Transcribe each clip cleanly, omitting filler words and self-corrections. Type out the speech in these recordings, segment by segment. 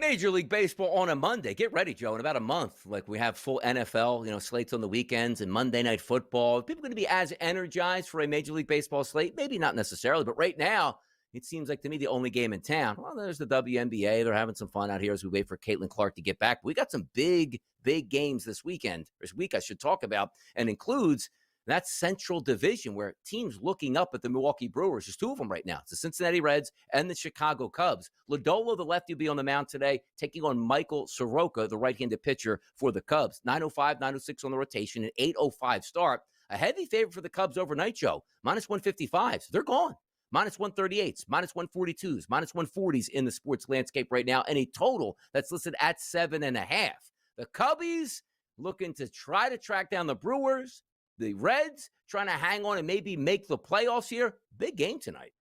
Major League Baseball on a Monday. Get ready, Joe. In about a month, we have full NFL, slates on the weekends and Monday Night Football. Are people going to be as energized for a Major League Baseball slate? Maybe not necessarily, but right now, it seems like to me the only game in town. Well, there's the WNBA. They're having some fun out here as we wait for Caitlin Clark to get back. We got some big games this week I should talk about, and includes that Central Division where teams looking up at the Milwaukee Brewers. There's two of them right now. It's the Cincinnati Reds and the Chicago Cubs. Lodolo, the lefty, will be on the mound today, taking on Michael Soroka, the right-handed pitcher for the Cubs. 9:05, 9:06 on the rotation, an 8:05 start. A heavy favorite for the Cubs overnight, Joe. Minus 155. So they're gone. Minus 138s, minus 142s, minus 140s in the sports landscape right now, and a total that's listed at 7.5. The Cubbies looking to try to track down the Brewers. The Reds trying to hang on and maybe make the playoffs here. Big game tonight.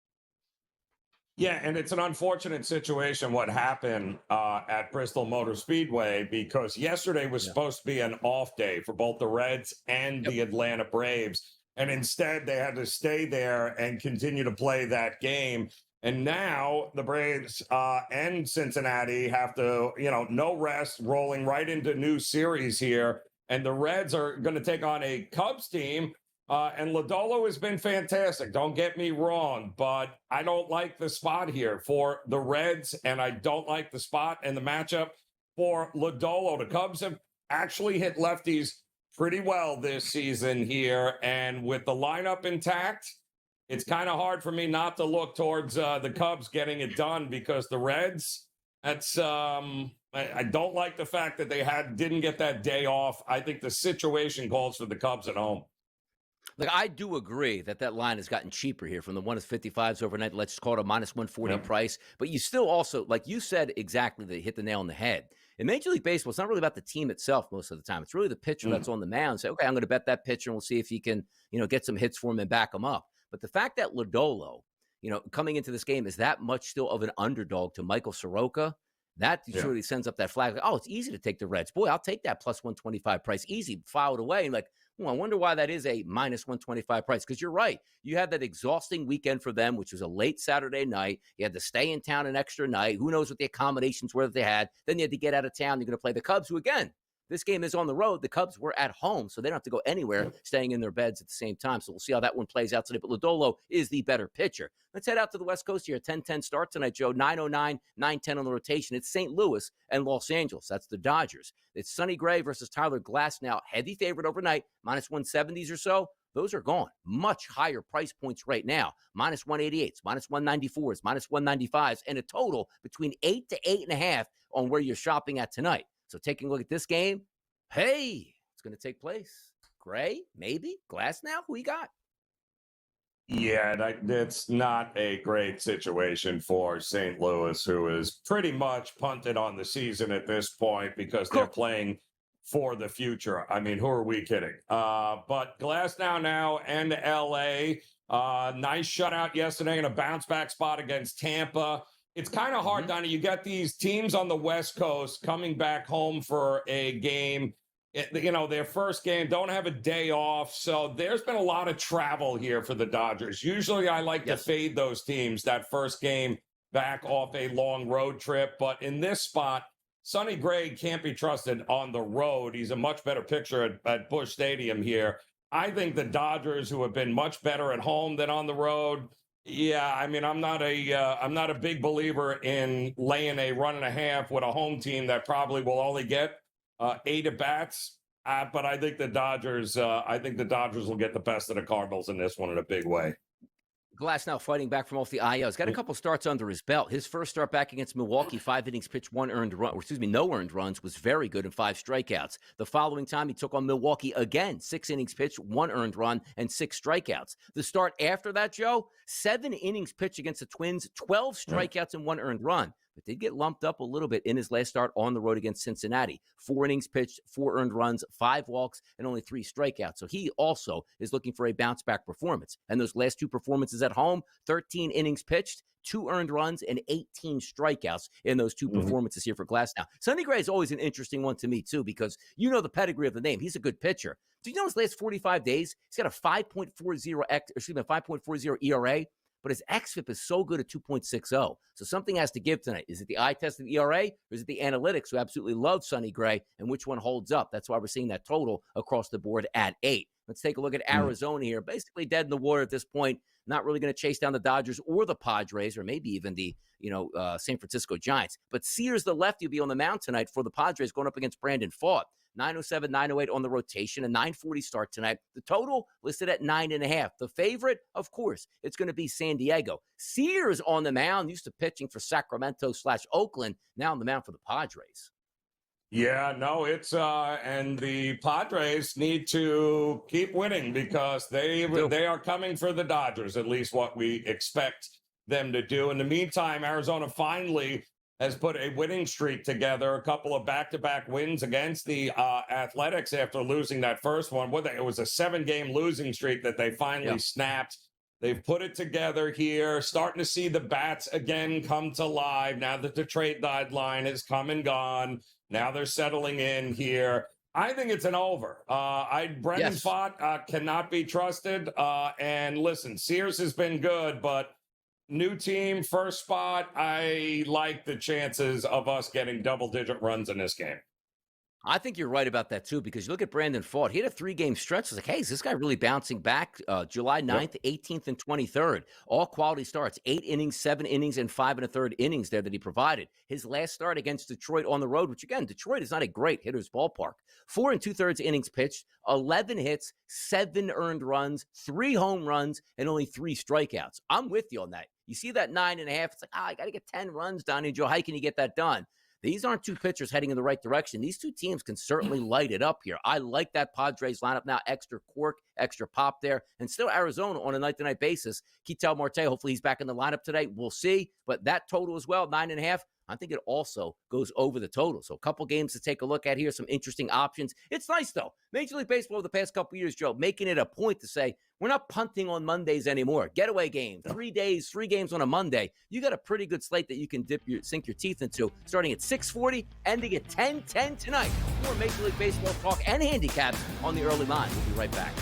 Yeah, and it's an unfortunate situation what happened at Bristol Motor Speedway, because yesterday was supposed to be an off day for both the Reds and the Atlanta Braves. And instead, they had to stay there and continue to play that game. And now the Braves and Cincinnati have to, no rest, rolling right into new series here. And the Reds are going to take on a Cubs team. And Lodolo has been fantastic. Don't get me wrong, but I don't like the spot here for the Reds. And I don't like the spot and the matchup for Lodolo. The Cubs have actually hit lefties pretty well this season here. And with the lineup intact, it's kind of hard for me not to look towards the Cubs getting it done, because the Reds, that's I don't like the fact that they didn't get that day off. I think the situation calls for the Cubs at home. Look, I do agree that line has gotten cheaper here from the 155s overnight. Let's just call it a minus 140 price. But you still also, like you said exactly, they hit the nail on the head. In Major League Baseball, it's not really about the team itself most of the time. It's really the pitcher that's on the mound. Say, okay, I'm going to bet that pitcher and we'll see if he can, get some hits for him and back him up. But the fact that Lodolo, coming into this game is that much still of an underdog to Michael Soroka, that truly sends up that flag. Like, oh, it's easy to take the Reds. Boy, I'll take that plus 125 price. Easy, file it away. And I wonder why that is a minus 125 price. Because you're right. You had that exhausting weekend for them, which was a late Saturday night. You had to stay in town an extra night. Who knows what the accommodations were that they had. Then you had to get out of town. You're going to play the Cubs, who, again, this game is on the road. The Cubs were at home, so they don't have to go anywhere, staying in their beds at the same time. So we'll see how that one plays out today. But Lodolo is the better pitcher. Let's head out to the West Coast here. 10-10 start tonight, Joe. 9:09, 9:10 on the rotation. It's St. Louis and Los Angeles. That's the Dodgers. It's Sonny Gray versus Tyler Glasnow. Heavy favorite overnight, minus 170s or so. Those are gone. Much higher price points right now. Minus 188s, minus 194s, minus 195s, and a total between 8 to 8.5 on where you're shopping at tonight. So taking a look at this game, hey, it's going to take place. Gray, maybe. Glasnow, who you got? Yeah, that's not a great situation for St. Louis, who is pretty much punted on the season at this point because they're playing for the future. I mean, who are we kidding? But Glasnow now and LA, nice shutout yesterday and a bounce back spot against Tampa. It's kind of hard, Donnie. You got these teams on the West Coast coming back home for a game. Their first game, don't have a day off. So there's been a lot of travel here for the Dodgers. Usually I like to fade those teams that first game back off a long road trip. But in this spot, Sonny Gray can't be trusted on the road. He's a much better pitcher at Busch Stadium here. I think the Dodgers, who have been much better at home than on the road, I mean, I'm not a big believer in laying a 1.5 with a home team that probably will only get 8 at bats. But I think the Dodgers will get the best of the Cardinals in this one in a big way. Glasnow fighting back from off the IL. He's got a couple starts under his belt. His first start back against Milwaukee, 5 innings pitched, no earned runs, was very good and 5 strikeouts. The following time, he took on Milwaukee again, 6 innings pitched, 1 earned run, and 6 strikeouts. The start after that, Joe, 7 innings pitched against the Twins, 12 strikeouts and 1 earned run. But did get lumped up a little bit in his last start on the road against Cincinnati. 4 innings pitched, 4 earned runs, 5 walks, and only 3 strikeouts. So he also is looking for a bounce-back performance. And those last 2 performances at home, 13 innings pitched, 2 earned runs, and 18 strikeouts in those 2 performances here for Glasnow. Sonny Gray is always an interesting one to me, too, because you know the pedigree of the name. He's a good pitcher. Do you know his last 45 days, he's got a 5.40 ERA, but his xFIP is so good at 2.60. So something has to give tonight. Is it the eye test of the ERA, or is it the analytics who absolutely love Sonny Gray, and which one holds up? That's why we're seeing that total across the board at 8. Let's take a look at Arizona here. Basically dead in the water at this point. Not really going to chase down the Dodgers or the Padres, or maybe even the San Francisco Giants. But Sears, the lefty, will be on the mound tonight for the Padres, going up against Brandon Pfaadt. 907, 908 on the rotation, a 940 start tonight. The total listed at 9.5. The favorite, of course, it's going to be San Diego. Sears on the mound, used to pitching for Sacramento/Oakland, now on the mound for the Padres. Yeah, no, it's and the Padres need to keep winning because they are coming for the Dodgers, at least what we expect them to do. In the meantime, Arizona finally has put a winning streak together, a couple of back-to-back wins against the Athletics after losing that first one. It was a 7-game losing streak that they finally snapped. They've put it together here, starting to see the bats again come to life now that the trade deadline has come and gone. Now they're settling in here. I think it's an over. Brendan Pfaadt cannot be trusted. And listen, Sears has been good, but new team, first spot, I like the chances of us getting double-digit runs in this game. I think you're right about that, too, because you look at Brandon Pfaadt. He had a 3-game stretch. It's like, hey, is this guy really bouncing back? July 9th, 18th, and 23rd. All quality starts. 8 innings, 7 innings, and 5 1/3 innings there that he provided. His last start against Detroit on the road, which, again, Detroit is not a great hitter's ballpark. 4 2/3 innings pitched, 11 hits, 7 earned runs, 3 home runs, and only 3 strikeouts. I'm with you on that. You see that 9.5, it's like, I got to get 10 runs done. And Joe, how can you get that done? These aren't two pitchers heading in the right direction. These two teams can certainly light it up here. I like that Padres lineup now. Extra cork, extra pop there. And still Arizona on a night-to-night basis. Ketel Marte, hopefully he's back in the lineup today. We'll see. But that total as well, 9.5, I think it also goes over the total. So a couple games to take a look at here, some interesting options. It's nice, though. Major League Baseball over the past couple years, Joe, making it a point to say, we're not punting on Mondays anymore. Getaway game, 3 days, 3 games on a Monday. You got a pretty good slate that you can sink your teeth into, starting at 6:40, ending at 10:10 tonight. More Major League Baseball talk and handicaps on the early line. We'll be right back.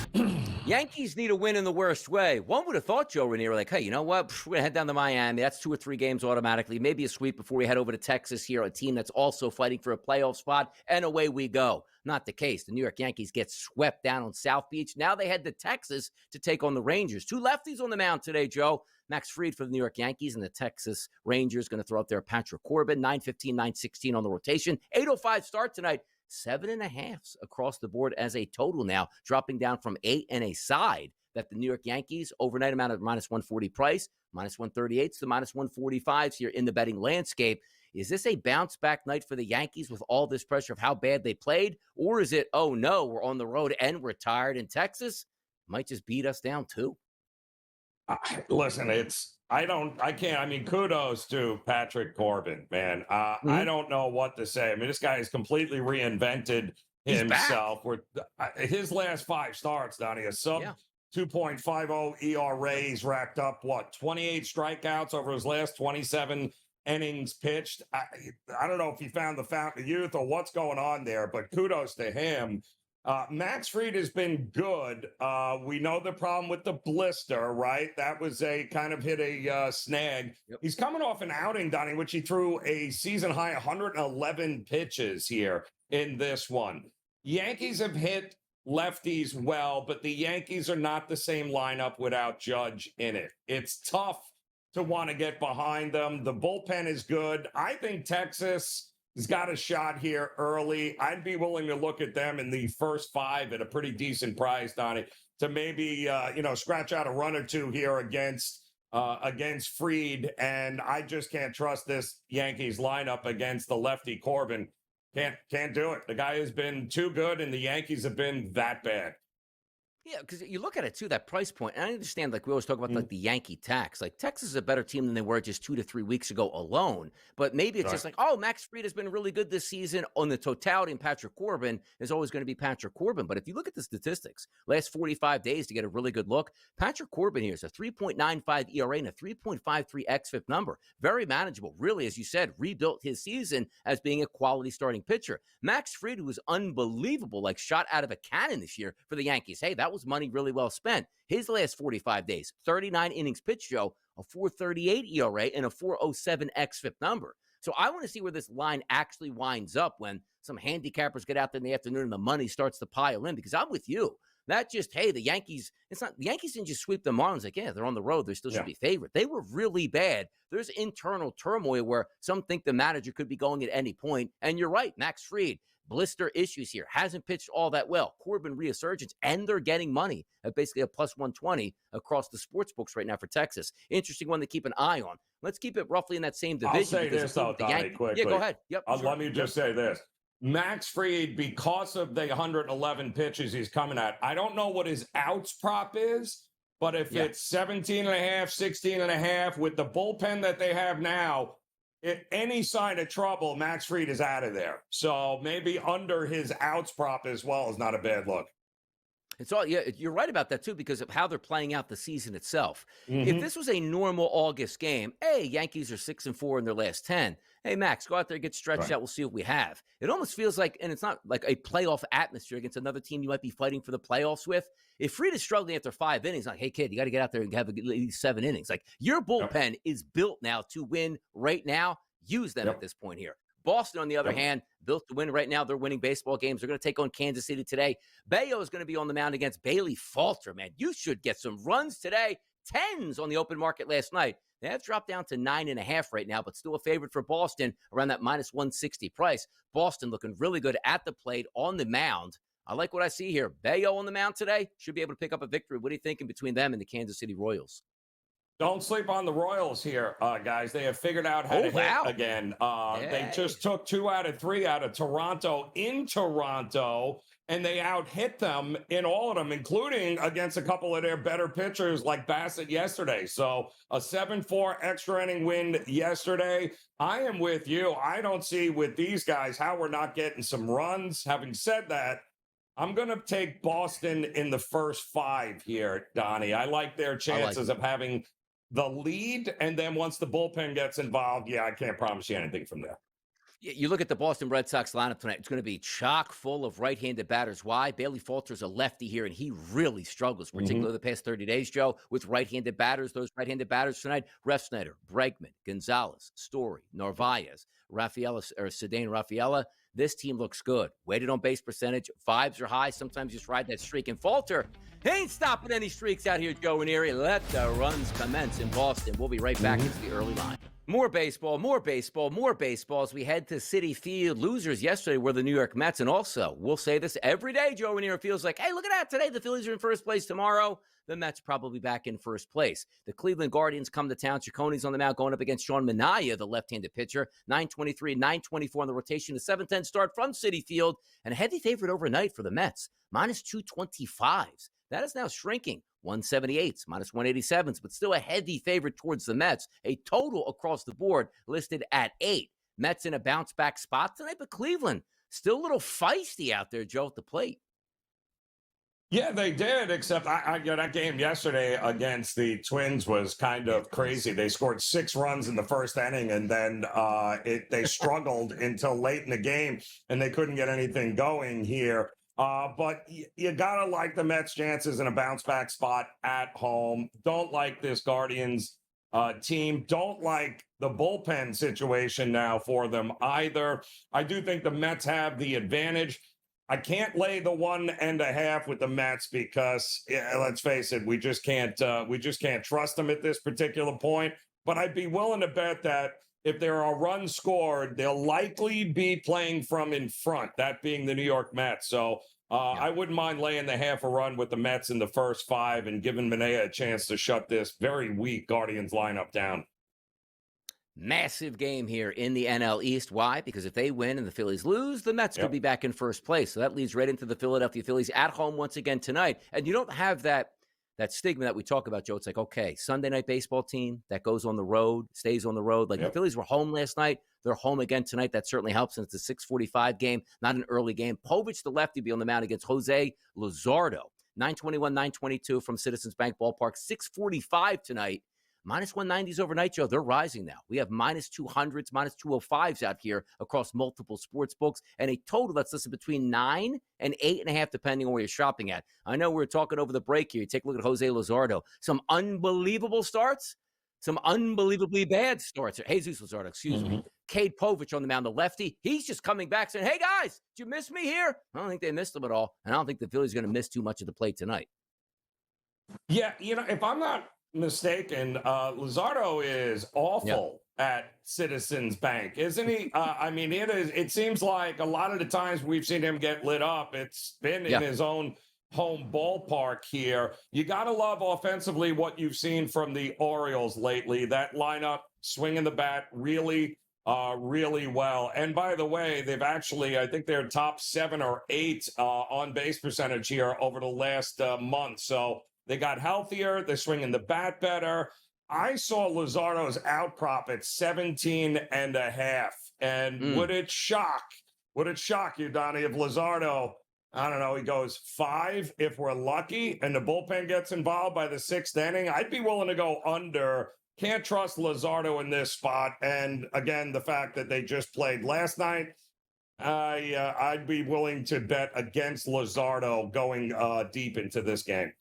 Yankees need a win in the worst way. One would have thought, Joe Renier, like, hey, you know what? We're going to head down to Miami. That's 2 or 3 games automatically. Maybe a sweep before we head over to Texas here, a team that's also fighting for a playoff spot, and away we go. Not the case. The New York Yankees get swept down on South Beach. Now they head to Texas to take on the Rangers. 2 lefties on the mound today, Joe. Max Fried for the New York Yankees, and the Texas Rangers going to throw up there Patrick Corbin. 9:15, 9:16 on the rotation. 8:05 start tonight. 7.5 across the board as a total now, dropping down from 8 and a side. That the New York Yankees overnight amount of -140 price, -138 to the -145s here in the betting landscape. Is this a bounce back night for the Yankees with all this pressure of how bad they played? Or is it, oh no, we're on the road and we're tired in Texas? Might just beat us down too. Listen, I mean, kudos to Patrick Corbin, man. I don't know what to say. I mean, this guy has completely reinvented himself. His last 5 starts, Donnie, a sub 2.50 ERA. He's racked up, 28 strikeouts over his last 27 innings pitched. I don't know if he found the fountain of youth or what's going on there, but kudos to him. Max Fried has been good. We know the problem with the blister, right? That was a kind of hit a snag. Yep. He's coming off an outing, Donnie, which he threw a season high 111 pitches here in this one. Yankees have hit lefties well, but the Yankees are not the same lineup without Judge in it. It's tough to want to get behind them. The bullpen is good. I think Texas has got a shot here early. I'd be willing to look at them in the first 5 at a pretty decent price, Donnie, to maybe, scratch out a run or 2 here against Fried. And I just can't trust this Yankees lineup against the lefty Corbin. Can't do it. The guy has been too good, and the Yankees have been that bad. Yeah, because you look at it, too, that price point. And I understand, like, we always talk about, like, the Yankee tax. Like, Texas is a better team than they were just 2 to 3 weeks ago alone. But maybe it's just like, oh, Max Fried has been really good this season on the totality, and Patrick Corbin is always going to be Patrick Corbin. But if you look at the statistics, last 45 days to get a really good look, Patrick Corbin here is a 3.95 ERA and a 3.53 xFIP number. Very manageable. Really, as you said, rebuilt his season as being a quality starting pitcher. Max Fried, who was unbelievable, like shot out of a cannon this year for the Yankees. Hey, that was money really well spent. His last 45 days, 39 innings pitched, Joe, a 4.38 ERA, and a 4.07 xFIP number. So I want to see where this line actually winds up when some handicappers get out there in the afternoon and the money starts to pile in, because I'm with you. Not just, hey, the Yankees, the Yankees didn't just sweep the Marlins. Like, yeah, they're on the road. They still should be favored. They were really bad. There's internal turmoil where some think the manager could be going at any point. And you're right, Max Fried, blister issues here. Hasn't pitched all that well. Corbin resurgence, and they're getting money at basically a plus 120 across the sports books right now for Texas. Interesting one to keep an eye on. Let's keep it roughly in that same division. I'll say this, though, Donnie, quickly. Yeah, go ahead. Yep. Let me just say this. Max Fried, because of the 111 pitches he's coming at, I don't know what his outs prop is, but if it's 17 and a half, 16 and a half, with the bullpen that they have now, any sign of trouble, Max Fried is out of there. So maybe under his outs prop as well is not a bad look. It's all, yeah, you're right about that too, because of how they're playing out the season itself. Mm-hmm. If this was a normal August game, hey, Yankees are 6-4 in their last 10. Hey, Max, go out there, get stretched out. We'll see what we have. It almost feels like, and it's not like a playoff atmosphere against another team you might be fighting for the playoffs with. If Fried is struggling after 5 innings, like, hey, kid, you got to get out there and have at least 7 innings. Like, your bullpen is built now to win right now. Use them at this point here. Boston, on the other hand, built to win right now. They're winning baseball games. They're going to take on Kansas City today. Bello is going to be on the mound against Bailey Falter, man. You should get some runs today. 10s on the open market last night. They have dropped down to 9.5 right now, but still a favorite for Boston around that minus 160 price. Boston looking really good at the plate, on the mound. I like what I see here. Bello on the mound today should be able to pick up a victory. What are you thinking between them and the Kansas City Royals? Don't sleep on the Royals here, guys. They have figured out how to hit again. They just took 2 out of 3 out of Toronto in Toronto, and they out-hit them in all of them, including against a couple of their better pitchers like Bassett yesterday. So a 7-4 extra inning win yesterday. I am with you. I don't see with these guys how we're not getting some runs. Having said that, I'm going to take Boston in the first 5 here, Donnie. I like their chances of having the lead, and then once the bullpen gets involved, I can't promise you anything from there. You look at the Boston Red Sox lineup tonight, it's going to be chock full of right-handed batters. Why? Bailey Falter's a lefty here, and he really struggles, particularly the past 30 days, Joe, with right-handed batters. Those right-handed batters tonight, Refsnyder, Bregman, Gonzalez, Story, Narvaez, Cedane Rafaela. This team looks good. Weighted on base percentage. Vibes are high. Sometimes you just ride that streak. And Falter, he ain't stopping any streaks out here, Joe Ranieri. Let the runs commence in Boston. We'll be right back into the early line. More baseball, more baseball, more baseball as we head to Citi Field. Losers yesterday were the New York Mets. And also, we'll say this every day, Joe Ranieri feels like, hey, look at that. Today, the Phillies are in first place. Tomorrow, the Mets probably back in first place. The Cleveland Guardians come to town. Cicconi's on the mound going up against Sean Manaea, the left-handed pitcher. 9:23, 9:24 on the rotation. The 7:10 start from Citi Field. And a heavy favorite overnight for the Mets. Minus 225s. That is now shrinking. 178s, minus 187s, but still a heavy favorite towards the Mets. A total across the board listed at 8. Mets in a bounce-back spot tonight, but Cleveland still a little feisty out there, Joe, at the plate. Yeah, they did, except that game yesterday against the Twins was kind of crazy. They scored 6 runs in the first inning, and then they struggled until late in the game, and they couldn't get anything going here. But you got to like the Mets' chances in a bounce-back spot at home. Don't like this Guardians team. Don't like the bullpen situation now for them either. I do think the Mets have the advantage. I can't lay the 1.5 with the Mets because, let's face it, we just can't trust them at this particular point. But I'd be willing to bet that if there are runs scored, they'll likely be playing from in front, that being the New York Mets. So I wouldn't mind laying the half a run with the Mets in the first 5 and giving Manaea a chance to shut this very weak Guardians lineup down. Massive game here in the NL East. Why? Because if they win and the Phillies lose, the Mets could be back in first place. So that leads right into the Philadelphia Phillies at home once again tonight. And you don't have that stigma that we talk about, Joe. It's like, okay, Sunday night baseball team that goes on the road, stays on the road. Like the Phillies were home last night. They're home again tonight. That certainly helps. And it's a 6:45 game, not an early game. Povich, the lefty, be on the mound against Jose Luzardo. 9:21, 9:22 from Citizens Bank Ballpark. 6:45 tonight. Minus 190s overnight, Joe. They're rising now. We have minus 200s, minus 205s out here across multiple sports books, and a total that's listed between 9 and 8.5, depending on where you're shopping at. I know we were talking over the break here. You take a look at Jose Luzardo. Some unbelievable starts, Some unbelievably bad starts. Jesus Luzardo, excuse me. Mhm. Cade Povich on the mound, the lefty. He's just coming back saying, hey, guys, did you miss me here? I don't think they missed him at all. And I don't think the Phillies are going to miss too much of the plate tonight. Yeah, if I'm not mistaken, Luzardo is awful at Citizens Bank, isn't he? I mean, it seems like a lot of the times we've seen him get lit up, it's been in his own home ballpark here. You got to love offensively what you've seen from the Orioles lately. That lineup swinging the bat really well. And by the way, they've actually, I think they're top 7 or 8 on base percentage here over the last month. So they got healthier. They're swinging the bat better. I saw Luzardo's outprop at 17.5. And would it shock you, Donnie, if Luzardo, I don't know, he goes 5 if we're lucky and the bullpen gets involved by the 6th inning? I'd be willing to go under. Can't trust Luzardo in this spot. And again, the fact that they just played last night, I'd be willing to bet against Luzardo going deep into this game.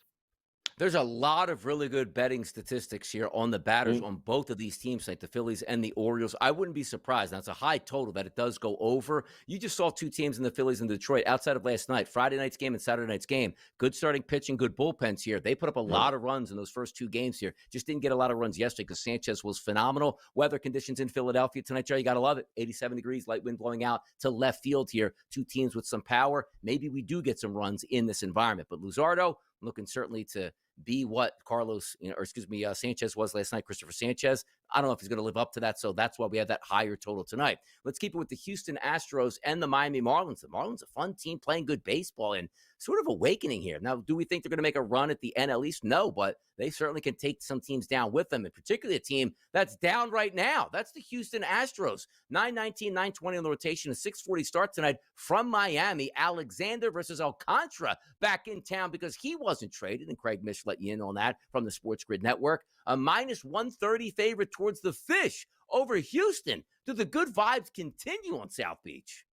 There's a lot of really good betting statistics here on the batters on both of these teams, like the Phillies and the Orioles. I wouldn't be surprised. Now, it's a high total that it does go over. You just saw 2 teams in the Phillies and Detroit outside of last night, Friday night's game and Saturday night's game. Good starting pitching, good bullpens here. They put up a lot of runs in those first 2 games here. Just didn't get a lot of runs yesterday because Sanchez was phenomenal. Weather conditions in Philadelphia tonight, Jerry, you got to love it. 87 degrees, light wind blowing out to left field here. 2 teams with some power. Maybe we do get some runs in this environment. But Luzardo looking certainly to be what Sanchez was last night, Christopher Sanchez. I don't know if he's going to live up to that, so that's why we have that higher total tonight. Let's keep it with the Houston Astros and the Miami Marlins. The Marlins, a fun team playing good baseball and sort of awakening here. Now, do we think they're going to make a run at the NL East? No, but they certainly can take some teams down with them, and particularly a team that's down right now. That's the Houston Astros. 919, 920 on the rotation, a 640 start tonight from Miami. Alexander versus Alcantara back in town because he wasn't traded, and Craig Mish let you in on that from the SportsGrid Network. A minus 130 favorite towards the Fish over Houston. Do the good vibes continue on South Beach?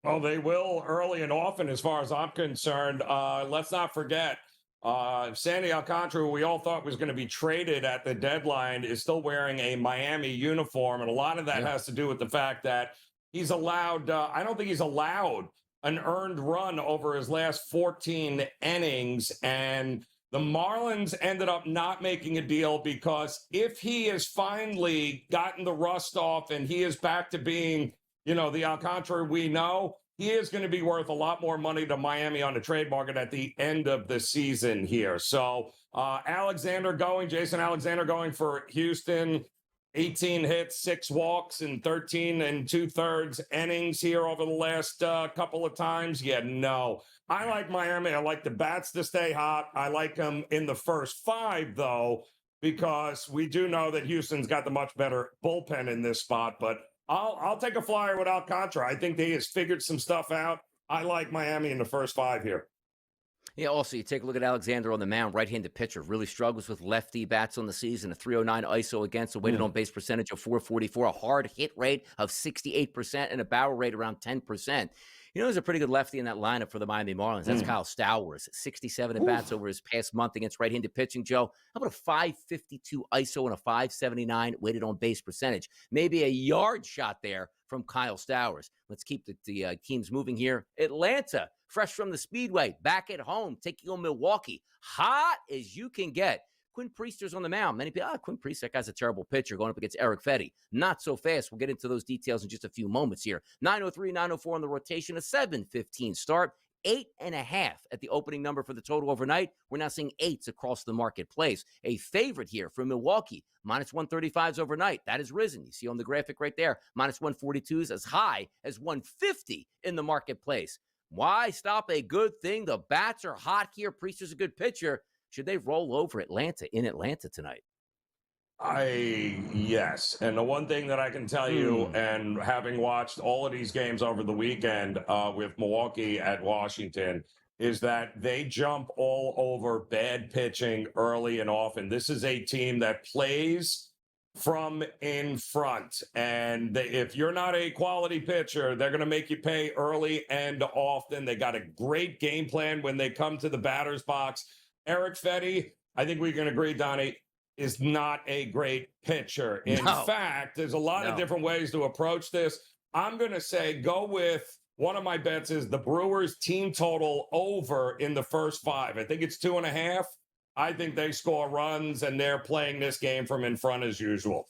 Oh, they will early and often, as far as I'm concerned. Let's not forget, Sandy Alcantara, who we all thought was going to be traded at the deadline, is still wearing a Miami uniform. And a lot of that has to do with the fact that he's allowed, I don't think he's allowed an earned run over his last 14 innings. And the Marlins ended up not making a deal because if he has finally gotten the rust off and he is back to being, the Alcantara we know, he is going to be worth a lot more money to Miami on the trade market at the end of the season here. So Jason Alexander going for Houston, 18 hits, 6 walks, and 13 2/3 innings here over the last couple of times. Yeah, no. I like Miami. I like the bats to stay hot. I like them in the first 5, though, because we do know that Houston's got the much better bullpen in this spot. But I'll take a flyer with Alcantara. I think they has figured some stuff out. I like Miami in the first 5 here. Yeah, also, you take a look at Alexander on the mound, right-handed pitcher, really struggles with lefty bats on the season, a 309 ISO against, a weighted on-base percentage of 444, a hard hit rate of 68%, and a barrel rate around 10%. There's a pretty good lefty in that lineup for the Miami Marlins. That's Kyle Stowers, 67 at-bats over his past month against right-handed pitching, Joe. How about a 552 ISO and a 579 weighted on-base percentage? Maybe a yard shot there from Kyle Stowers. Let's keep the teams moving here. Atlanta, fresh from the Speedway, back at home, taking on Milwaukee. Hot as you can get. Quinn Priester's on the mound. Many people, Quinn Priester, that guy's a terrible pitcher going up against Erick Fedde. Not so fast. We'll get into those details in just a few moments here. 903, 904 on the rotation, a 7:15 start. 8.5 at the opening number for the total overnight. We're now seeing 8s across the marketplace. A favorite here for Milwaukee, minus 135s overnight. That has risen. You see on the graphic right there, minus 142s as high as 150 in the marketplace. Why stop a good thing? The bats are hot here. Priester's a good pitcher. Should they roll over Atlanta in Atlanta tonight? Yes. And the one thing that I can tell you, and having watched all of these games over the weekend with Milwaukee at Washington, is that they jump all over bad pitching early and often. This is a team that plays from in front. And if you're not a quality pitcher, they're going to make you pay early and often. They got a great game plan when they come to the batter's box. Erick Fedde, I think we can agree, Donnie, is not a great pitcher. In fact, there's a lot of different ways to approach this. I'm going to say go with one of my bets is the Brewers team total over in the first 5. I think it's 2.5. I think they score runs, and they're playing this game from in front as usual.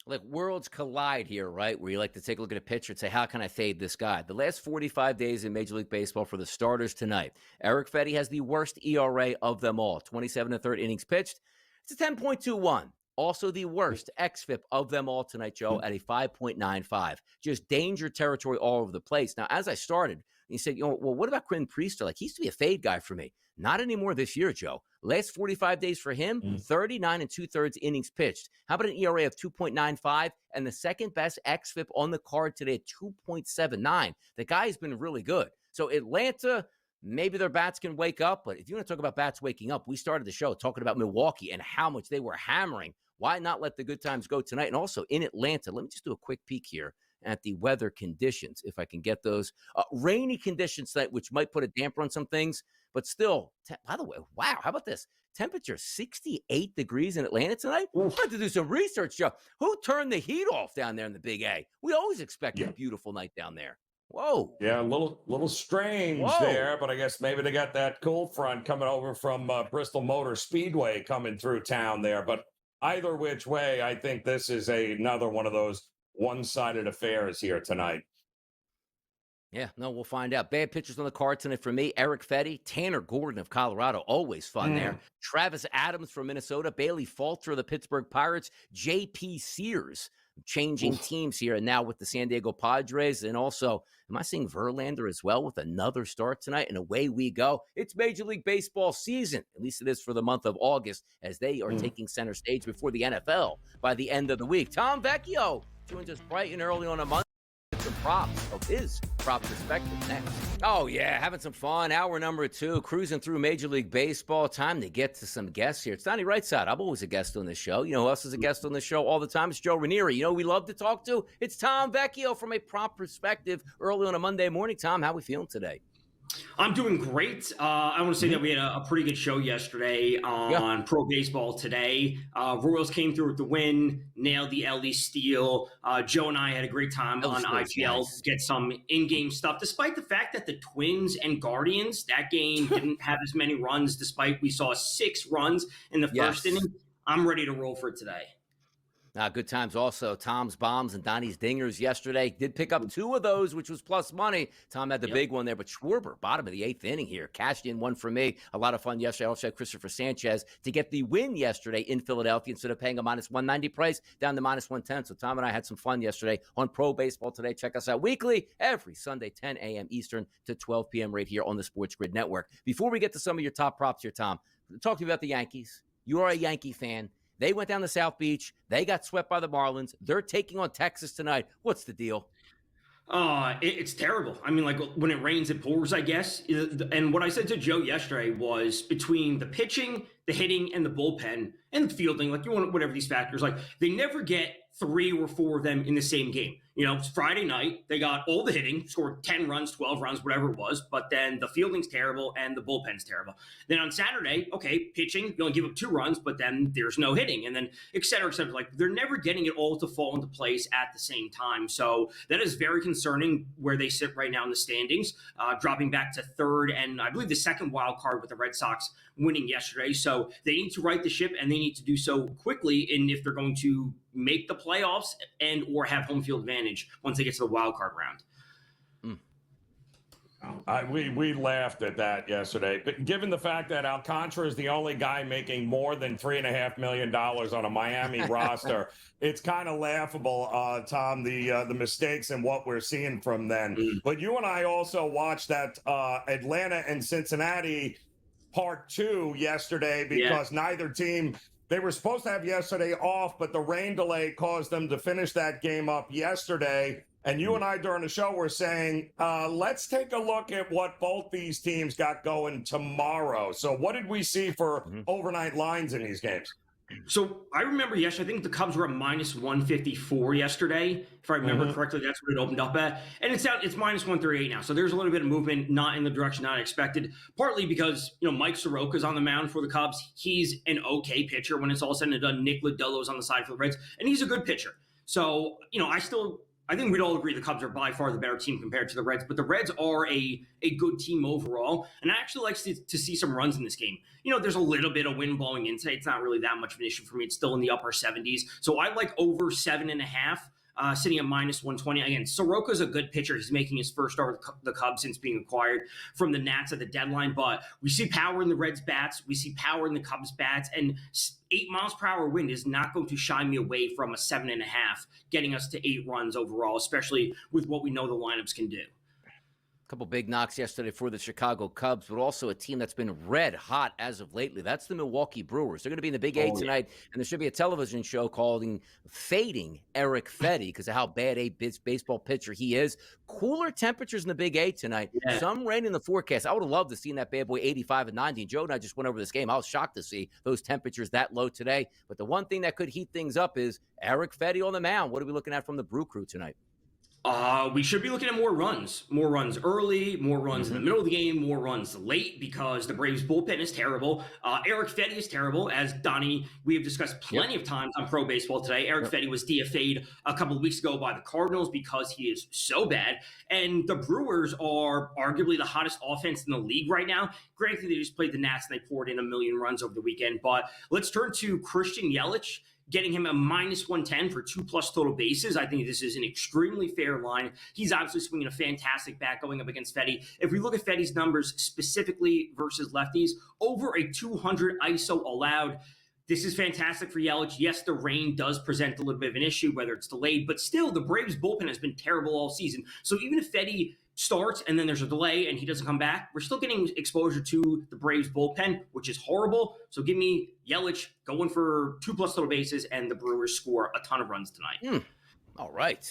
Like worlds collide here, right? Where you like to take a look at a pitcher and say, how can I fade this guy? The last 45 days in Major League Baseball for the starters tonight. Erick Fedde has the worst ERA of them all, 27 1/3 innings pitched. It's a 10.21. Also the worst xFIP of them all tonight, Joe, at a 5.95. Just danger territory all over the place. Now, as I started, you said, well, what about Quinn Priester? Like, he used to be a fade guy for me. Not anymore this year, Joe. Last 45 days for him, 39 2/3 innings pitched. How about an ERA of 2.95 and the second best xFIP on the card today at 2.79? The guy's been really good. So Atlanta, maybe their bats can wake up. But if you want to talk about bats waking up, we started the show talking about Milwaukee and how much they were hammering. Why not let the good times go tonight? And also in Atlanta, let me just do a quick peek here at the weather conditions, if I can get those. Rainy conditions tonight, which might put a damper on some things. But still, by the way, wow, how about this? Temperature 68 degrees in Atlanta tonight? We're going to do some research, Joe. Who turned the heat off down there in the Big A? We always expect a beautiful night down there. Whoa. Yeah, a little strange there, but I guess maybe they got that cold front coming over from Bristol Motor Speedway coming through town there. But either which way, I think this is another one of those one-sided affairs here tonight. Yeah, no, we'll find out. Bad pitchers on the card tonight for me. Erick Fedde, Tanner Gordon of Colorado, always fun there. Travis Adams from Minnesota, Bailey Falter of the Pittsburgh Pirates, J.P. Sears changing teams here and now with the San Diego Padres. And also, am I seeing Verlander as well with another start tonight? And away we go. It's Major League Baseball season, at least it is for the month of August, as they are taking center stage before the NFL by the end of the week. Tom Vecchio joins us bright and early on a Monday. Some props of his prop perspective next. Oh, yeah, having some fun. Hour number 2, cruising through Major League Baseball. Time to get to some guests here. It's Donnie Rightside. I'm always a guest on this show. You know who else is a guest on this show all the time? It's Joe Ranieri. You know who we love to talk to? It's Tom Vecchio from a prop perspective early on a Monday morning. Tom, how we feeling today? I'm doing great. I want to say that we had a pretty good show yesterday on Pro Baseball Today. Royals came through with the win, nailed the LE Steal. Joe and I had a great time on IPL to get some in-game stuff, despite the fact that the Twins and Guardians, that game didn't have as many runs, despite we saw 6 runs in the first inning. I'm ready to roll for it today. Good times also. Tom's bombs and Donnie's dingers yesterday. Did pick up 2 of those, which was plus money. Tom had the big one there, but Schwarber, bottom of the 8th inning here, cashed in one for me. A lot of fun yesterday. I also had Christopher Sanchez to get the win yesterday in Philadelphia instead of paying a minus 190 price down to minus 110. So Tom and I had some fun yesterday on Pro Baseball Today. Check us out weekly, every Sunday, 10 a.m. Eastern to 12 p.m. right here on the SportsGrid Network. Before we get to some of your top props here, Tom, talk to me about the Yankees. You are a Yankee fan. They went down to South Beach. They got swept by the Marlins. They're taking on Texas tonight. What's the deal? It's terrible. I mean, like when it rains, it pours, I guess. And what I said to Joe yesterday was between the pitching, the hitting, and the bullpen and the fielding, like you want whatever these factors, like they never get 3 or 4 of them in the same game. You know, it's Friday night. They got all the hitting, scored 10 runs, 12 runs, whatever it was. But then the fielding's terrible and the bullpen's terrible. Then on Saturday, okay, pitching, you only give up 2 runs, but then there's no hitting. And then et cetera, et cetera. Like they're never getting it all to fall into place at the same time. So that is very concerning where they sit right now in the standings, dropping back to 3rd and I believe the 2nd wild card with the Red Sox winning yesterday. So they need to right the ship and they need to do so quickly. And if they're going to make the playoffs and or have home field advantage once they get to the wild card round. We laughed at that yesterday, but given the fact that Alcantara is the only guy making more than $3.5 million on a Miami roster, it's kind of laughable, Tom, the mistakes and what we're seeing from them. But you and I also watched that Atlanta and Cincinnati part 2 yesterday because neither team. They were supposed to have yesterday off, but the rain delay caused them to finish that game up yesterday. And you and I during the show were saying, let's take a look at what both these teams got going tomorrow. So what did we see for overnight lines in these games? So I remember, yes, I think the Cubs were at minus 154 yesterday. If I remember correctly, that's what it opened up at. And it's minus 138 now. So there's a little bit of movement, not in the direction I expected, partly because, Mike Soroka's on the mound for the Cubs. He's an okay pitcher when it's all said and done. Nick Lodolo's on the side for the Reds, and he's a good pitcher. So, I think we'd all agree the Cubs are by far the better team compared to the Reds, but the Reds are a good team overall, and I actually like to see some runs in this game. There's a little bit of wind blowing in today. It's not really that much of an issue for me. It's still in the upper 70s, so I like over 7.5, sitting at minus 120. Again, Soroka's a good pitcher. He's making his first start with the Cubs since being acquired from the Nats at the deadline, but we see power in the Reds' bats. We see power in the Cubs' bats, and 8 miles per hour wind is not going to shy me away from a 7.5, getting us to 8 runs overall, especially with what we know the lineups can do. A couple big knocks yesterday for the Chicago Cubs, but also a team that's been red hot as of lately. That's the Milwaukee Brewers. They're going to be in the Big Eight tonight, and there should be a television show called Fading Erick Fedde because of how bad a baseball pitcher he is. Cooler temperatures in the Big Eight tonight. Yeah. Some rain in the forecast. I would have loved to see that bad boy 85 and 90. Joe and I just went over this game. I was shocked to see those temperatures that low today. But the one thing that could heat things up is Erick Fedde on the mound. What are we looking at from the Brew Crew tonight? We should be looking at more runs early, more runs in the middle of the game, more runs late because the Braves bullpen is terrible. Erick Fedde is terrible, as Donnie, we have discussed plenty of times on Pro Baseball today. Erick Fedde was DFA'd a couple of weeks ago by the Cardinals because he is so bad. And the Brewers are arguably the hottest offense in the league right now. Granted, they just played the Nats and they poured in 1 million runs over the weekend. But let's turn to Christian Yelich, getting him a minus 110 for 2+ total bases. I think this is an extremely fair line. He's obviously swinging a fantastic bat going up against Fedde. If we look at Fedde's numbers specifically versus lefties, over a 200 ISO allowed. This is fantastic for Yelich. Yes, the rain does present a little bit of an issue, whether it's delayed, but still the Braves bullpen has been terrible all season. So even if Fedde starts and then there's a delay and he doesn't come back, we're still getting exposure to the Braves bullpen, which is horrible. So give me Yelich going for 2+ total bases, and the Brewers score a ton of runs tonight. All right.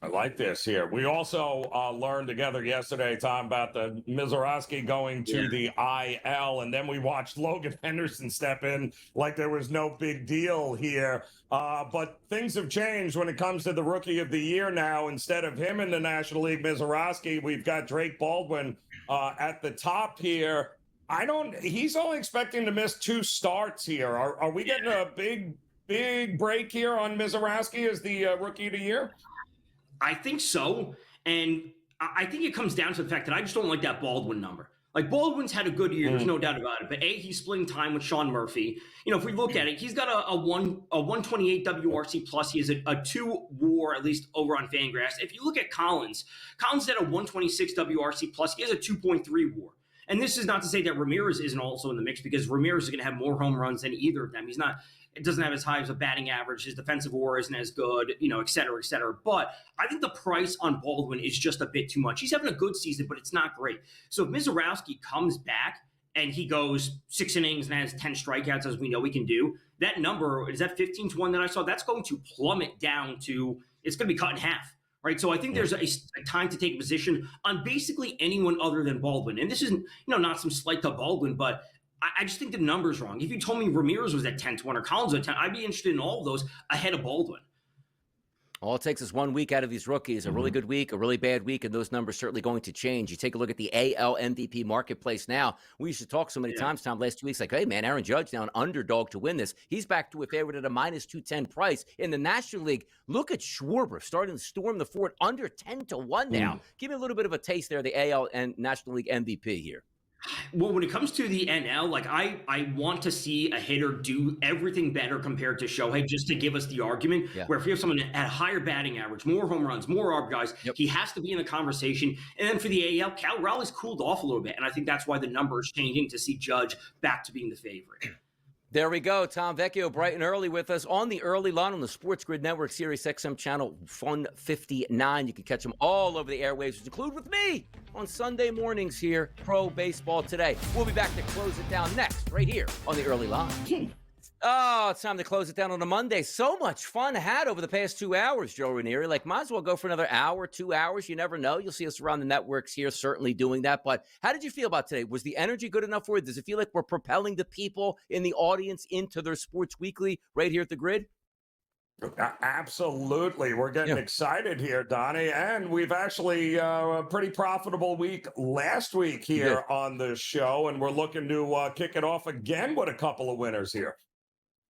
I like this here. We also learned together yesterday, Tom, about the Mizorowski going to the IL, and then we watched Logan Henderson step in like there was no big deal here. But things have changed when it comes to the Rookie of the Year now. Instead of him in the National League, Mizorowski, we've got Drake Baldwin at the top here. He's only expecting to miss 2 starts here. Are we getting a big break here on Mizorowski as the Rookie of the Year? I think so, and I think it comes down to the fact that I just don't like that Baldwin number. Like, Baldwin's had a good year, there's no doubt about it, but he's splitting time with Sean Murphy. If we look at it, he's got a 128 WRC plus. He has a 2 WAR, at least over on Fangraphs. If you look at Collins had a 126 WRC plus. He has a 2.3 WAR. And this is not to say that Ramirez isn't also in the mix, because Ramirez is going to have more home runs than either of them. It doesn't have as high as a batting average. His defensive WAR isn't as good, et cetera, et cetera. But I think the price on Baldwin is just a bit too much. He's having a good season, but it's not great. So if Mizorowski comes back and he goes 6 innings and has 10 strikeouts, as we know he can do, that number, is that 15-1 that I saw? That's going to plummet down to, it's going to be cut in half. Right. So I think there's a time to take a position on basically anyone other than Baldwin. And this isn't, not some slight to Baldwin, but I just think the number's wrong. If you told me Ramirez was at 10-1 or Collins was at 10, I'd be interested in all of those ahead of Baldwin. All it takes is 1 week out of these rookies, a really good week, a really bad week, and those numbers certainly going to change. You take a look at the AL MVP marketplace now. We used to talk so many times, Tom, last 2 weeks, like, hey, man, Aaron Judge now an underdog to win this. He's back to a favorite at a minus 210 price. In the National League, look at Schwarber starting to storm the fort under 10-1 now. Give me a little bit of a taste there, the AL and National League MVP here. Well, when it comes to the NL, like I want to see a hitter do everything better compared to Shohei, just to give us the argument where if you have someone at a higher batting average, more home runs, more RBIs, he has to be in the conversation. And then for the AL, Cal Raleigh's cooled off a little bit, and I think that's why the number is changing to see Judge back to being the favorite. There we go. Tom Vecchio, bright and early with us on the early line on the SportsGrid Network, Sirius XM channel 159. You can catch them all over the airwaves, which include with me on Sunday mornings here, Pro Baseball Today. We'll be back to close it down next, right here on the early line. Oh, it's time to close it down on a Monday. So much fun had over the past 2 hours, Joe Ranieri. Like, might as well go for another hour, 2 hours. You never know. You'll see us around the networks here, certainly doing that. But how did you feel about today? Was the energy good enough for you? Does it feel like we're propelling the people in the audience into their Sports Weekly right here at the Grid? Absolutely. We're getting excited here, Donnie. And we've actually a pretty profitable week last week here on the show. And we're looking to kick it off again with a couple of winners here.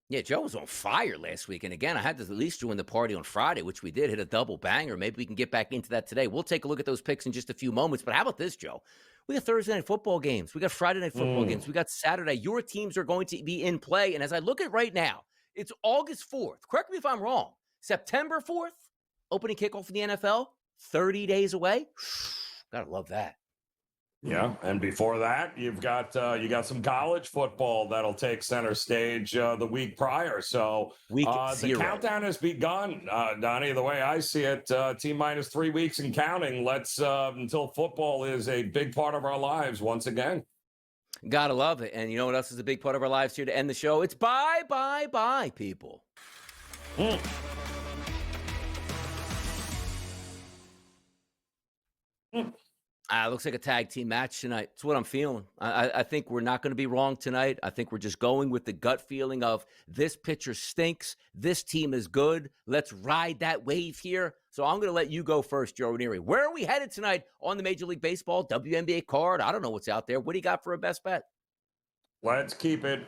Yeah, Joe was on fire last week. And again, I had to at least join the party on Friday, which we did, hit a double banger. Maybe we can get back into that today. We'll take a look at those picks in just a few moments. But how about this, Joe? We got Thursday night football games. We got Friday night football games. We got Saturday. Your teams are going to be in play. And as I look at right now, it's August 4th. Correct me if I'm wrong. September 4th, opening kickoff for the NFL, 30 days away. Gotta love that. Yeah, and before that, you got some college football that'll take center stage the week prior. So week the countdown has begun, Donnie. The way I see it, T-minus 3 weeks and counting. Let's until football is a big part of our lives once again. Gotta love it. And you know what else is a big part of our lives here to end the show? It's bye, bye, bye, people. Looks like a tag team match tonight. It's what I'm feeling. I think we're not going to be wrong tonight. I think we're just going with the gut feeling of this pitcher stinks. This team is good. Let's ride that wave here. So I'm going to let you go first, Joe Ranieri. Where are we headed tonight on the Major League Baseball WNBA card? I don't know what's out there. What do you got for a best bet? Let's keep it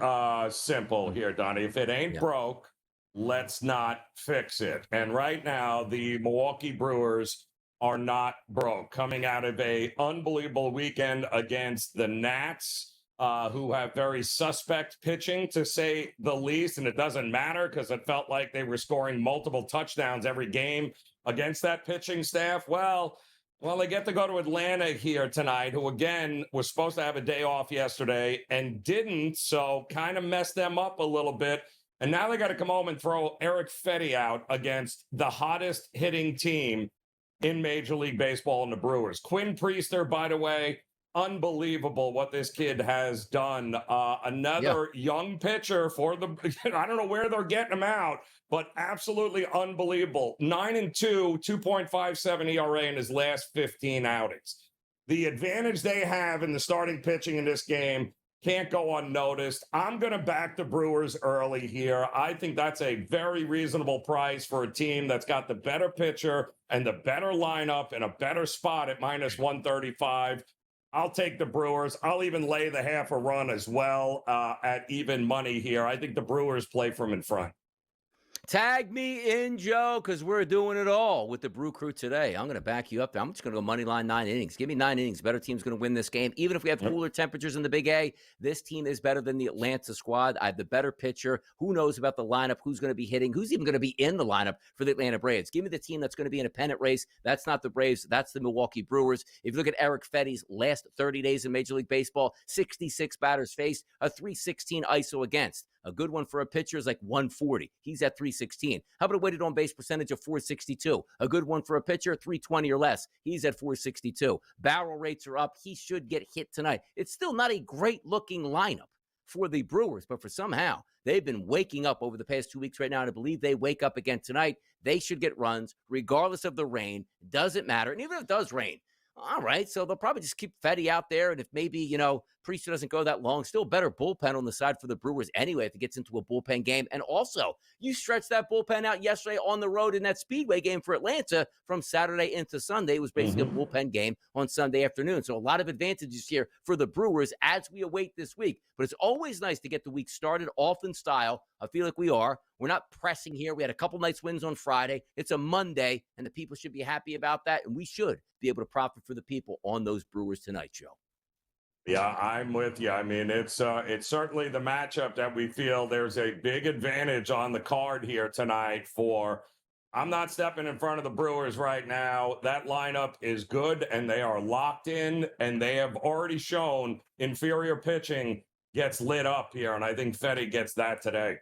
simple here, Donnie. If it ain't broke, let's not fix it. And right now, the Milwaukee Brewers are not broke, coming out of a unbelievable weekend against the Nats, who have very suspect pitching, to say the least. And it doesn't matter because it felt like they were scoring multiple touchdowns every game against that pitching staff. Well, they get to go to Atlanta here tonight, who, again, was supposed to have a day off yesterday and didn't, so kind of messed them up a little bit. And now they got to come home and throw Erick Fedde out against the hottest hitting team in Major League Baseball and the Brewers. Quinn Priester, by the way, unbelievable what this kid has done. Another young pitcher for the, I don't know where they're getting him out, but absolutely unbelievable. 9-2, 2.57 ERA in his last 15 outings. The advantage they have in the starting pitching in this game can't go unnoticed. I'm going to back the Brewers early here. I think that's a very reasonable price for a team that's got the better pitcher and the better lineup in a better spot at minus 135. I'll take the Brewers. I'll even lay the half a run as well at even money here. I think the Brewers play from in front. Tag me in, Joe, because we're doing it all with the Brew Crew today. I'm going to back you up there. I'm just going to go money line 9 innings. Give me 9 innings. Better team's going to win this game. Even if we have cooler temperatures in the Big A, this team is better than the Atlanta squad. I have the better pitcher. Who knows about the lineup? Who's going to be hitting? Who's even going to be in the lineup for the Atlanta Braves? Give me the team that's going to be in a pennant race. That's not the Braves. That's the Milwaukee Brewers. If you look at Erick Fedde's last 30 days in Major League Baseball, 66 batters faced, a 316 ISO against. A good one for a pitcher is like 140. He's at 316. How about a weighted on base percentage of 462? A good one for a pitcher, 320 or less. He's at 462. Barrel rates are up. He should get hit tonight. It's still not a great looking lineup for the Brewers, but for somehow they've been waking up over the past 2 weeks right now. And I believe they wake up again tonight. They should get runs regardless of the rain. Doesn't matter. And even if it does rain, all right, so they'll probably just keep Fedde out there. And if maybe, Priester doesn't go that long, still better bullpen on the side for the Brewers anyway if it gets into a bullpen game. And also, you stretched that bullpen out yesterday on the road in that Speedway game for Atlanta from Saturday into Sunday. It was basically a bullpen game on Sunday afternoon. So a lot of advantages here for the Brewers as we await this week. But it's always nice to get the week started off in style. I feel like we are. We're not pressing here. We had a couple nice wins on Friday. It's a Monday, and the people should be happy about that. And we should be able to profit for the people on those Brewers tonight, Joe. Yeah, I'm with you. I mean, it's certainly the matchup that we feel there's a big advantage on the card here tonight for. I'm not stepping in front of the Brewers right now. That lineup is good, and they are locked in, and they have already shown inferior pitching gets lit up here, and I think Fedde gets that today.